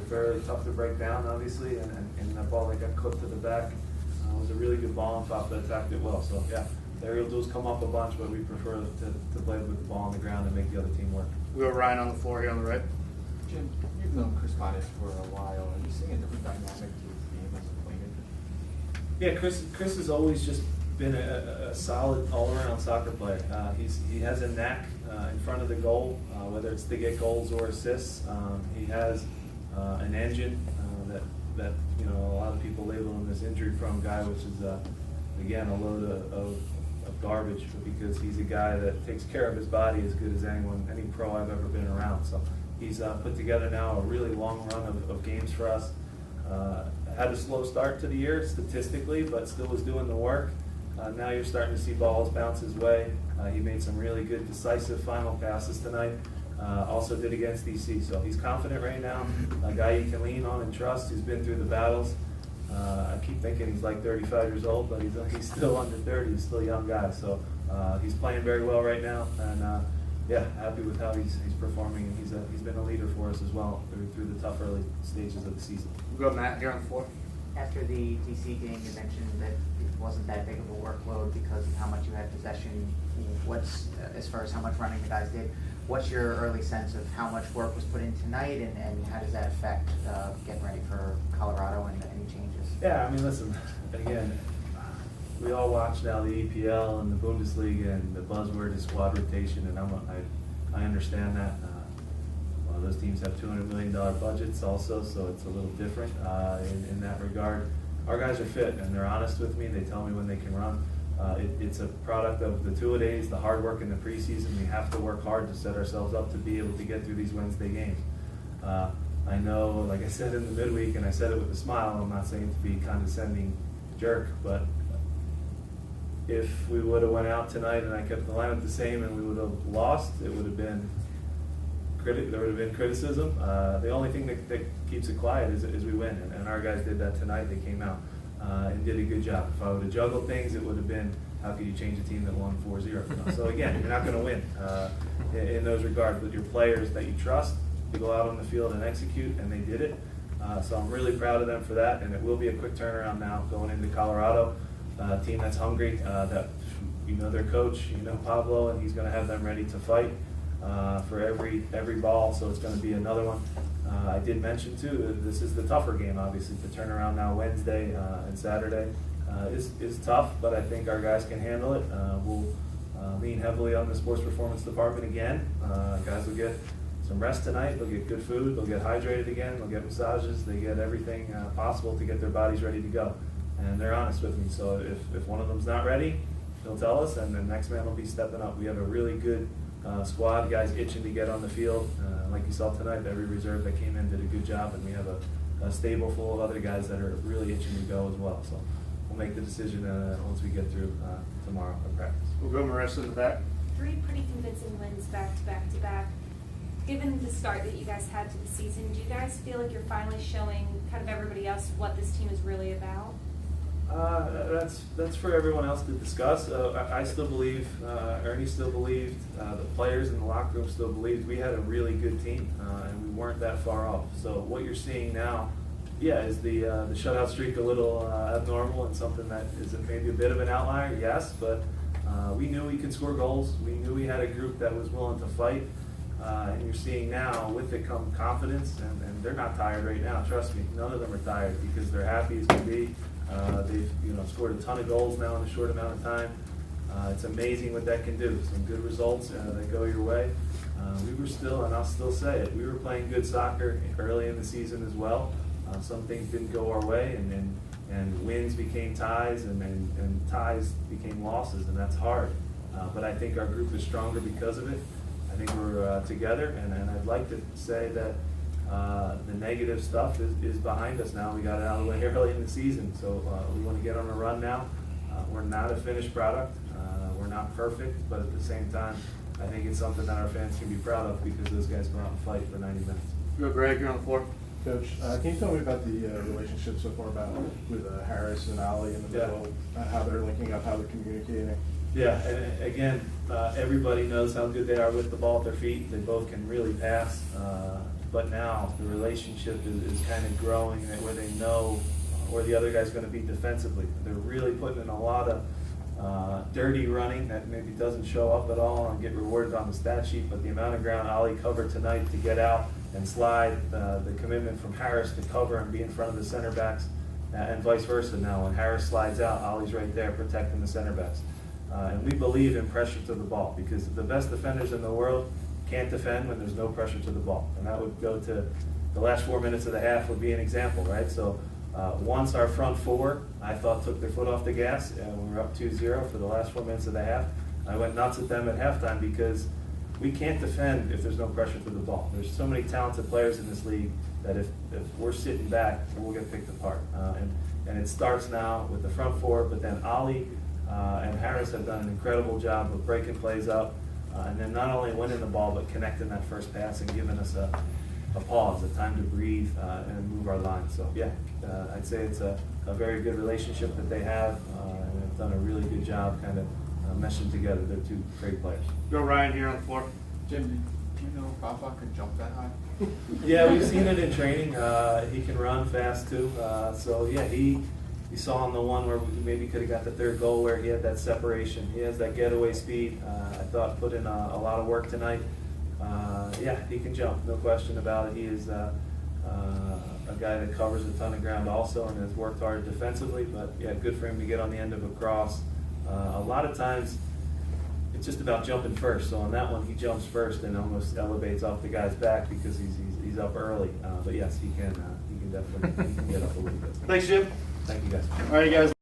fairly tough to break down, obviously, and that ball that got clipped to the back was a really good ball and Fafta attacked it well. So yeah, the aerial duels come up a bunch, but we prefer to play with the ball on the ground and make the other team work. We have Ryan on the floor here on the right. Jim, you've known Chris Cottis for a while. Are you seeing a different dynamic to his game as a player? Yeah, Chris has always just been a solid all-around soccer player. He has a knack in front of the goal, whether it's to get goals or assists. He has an engine that a lot of people label him this injury-prone guy, which is again a load of garbage, because he's a guy that takes care of his body as good as any pro I've ever been around. So he's put together now a really long run of games for us. Had a slow start to the year statistically, but still was doing the work. Now you're starting to see balls bounce his way. He made some really good decisive final passes tonight. Also did against DC. So he's confident right now, a guy you can lean on and trust. He's been through the battles. I keep thinking he's like 35 years old, but he's still under 30. He's still a young guy. So he's playing very well right now, and yeah, happy with how he's performing. And he's been a leader for us as well through the tough early stages of the season. We'll go Matt here on the floor. After the DC game, you mentioned that it wasn't that big of a workload because of how much you had possession. What's, as far as how much running the guys did, what's your early sense of how much work was put in tonight, and how does that affect getting ready for Colorado and any changes? Yeah, I mean, listen, again, we all watch now the EPL and the Bundesliga, and the buzzword is squad rotation, and I understand that. Well, those teams have $200 million budgets also, so it's a little different in that regard. Our guys are fit, and they're honest with me. They tell me when they can run. It's a product of the two-a-days, the hard work in the preseason. We have to work hard to set ourselves up to be able to get through these Wednesday games. I know, like I said in the midweek, and I said it with a smile, I'm not saying to be a condescending jerk, but if we would have went out tonight and I kept the lineup the same and we would have lost, it would have been there would have been criticism. The only thing that keeps it quiet is we win, and our guys did that tonight. They came out and did a good job. If I would have juggled things, it would have been, how could you change a team that won 4-0? So again, you're not going to win in those regards, but your players that you trust to go out on the field and execute, and they did it. So I'm really proud of them for that, and it will be a quick turnaround now going into Colorado. A team that's hungry, that their coach, Pablo, and he's going to have them ready to fight for every ball. So it's going to be another one. I did mention too that this is the tougher game, obviously. The turnaround now Wednesday and Saturday is tough, but I think our guys can handle it. We'll lean heavily on the sports performance department again. Guys will get some rest tonight. They'll get good food. They'll get hydrated again. They'll get massages. They get everything possible to get their bodies ready to go. And they're honest with me. So if one of them's not ready, they'll tell us, and the next man will be stepping up. We have a really good squad, guys itching to get on the field. Like you saw tonight, every reserve that came in did a good job, and we have a stable full of other guys that are really itching to go as well. So we'll make the decision once we get through tomorrow in practice. We'll go Marissa in the back. 3 pretty convincing wins back to back to back. Given the start that you guys had to the season, do you guys feel like you're finally showing kind of everybody else what this team is really about? That's for everyone else to discuss. I still believe, Ernie still believed, the players in the locker room still believed we had a really good team, and we weren't that far off. So what you're seeing now, is the shutout streak a little abnormal and something that is maybe a bit of an outlier? Yes, but we knew we could score goals. We knew we had a group that was willing to fight. And you're seeing now with it come confidence, and they're not tired right now. Trust me, none of them are tired because they're happy as can be. They've scored a ton of goals now in a short amount of time. It's amazing what that can do. Some good results that go your way. We were still, and I'll still say it, we were playing good soccer early in the season as well. Some things didn't go our way, and wins became ties, and ties became losses, and that's hard. But I think our group is stronger because of it. I think we're together, and I'd like to say that the negative stuff is behind us now. We got it out of the way early in the season, so we want to get on a run now. We're not a finished product. We're not perfect, but at the same time, I think it's something that our fans can be proud of because those guys go out and fight for 90 minutes. Go Greg, you're on the floor. Coach, can you tell me about the relationship so far with Harris and Ali in the middle, how they're linking up, how they're communicating? Yeah, and again, everybody knows how good they are with the ball at their feet. They both can really pass. but now the relationship is kind of growing, that where they know where the other guy's going to be defensively. They're really putting in a lot of dirty running that maybe doesn't show up at all and get rewarded on the stat sheet, but the amount of ground Ollie covered tonight to get out and slide, the commitment from Harris to cover and be in front of the center backs, and vice versa now. When Harris slides out, Ollie's right there protecting the center backs. And we believe in pressure to the ball, because the best defenders in the world can't defend when there's no pressure to the ball. And that would go to the last 4 minutes of the half would be an example, right? So once our front four, I thought, took their foot off the gas, and we were up 2-0 for the last 4 minutes of the half, I went nuts at them at halftime, because we can't defend if there's no pressure to the ball. There's so many talented players in this league that if we're sitting back, we'll get picked apart. And it starts now with the front four, but then Ollie and Harris have done an incredible job of breaking plays up, and then not only winning the ball, but connecting that first pass and giving us a pause, a time to breathe and move our line. So yeah, I'd say it's a very good relationship that they have, and they've done a really good job kind of meshing together. They're two great players. Go Ryan here on the floor. Jim, do you know if Baba could jump that high? Yeah, we've seen it in training. He can run fast too. So yeah, he saw on the one where we maybe could have got the third goal where he had that separation. He has that getaway speed. I thought put in a lot of work tonight. Yeah, he can jump, no question about it. He is a guy that covers a ton of ground also and has worked hard defensively, but yeah, good for him to get on the end of a cross. A lot of times it's just about jumping first. So on that one, he jumps first and almost elevates off the guy's back because he's up early. But yes, he can definitely get up a little bit. Thanks, Jim. Thank you guys. All right, you guys.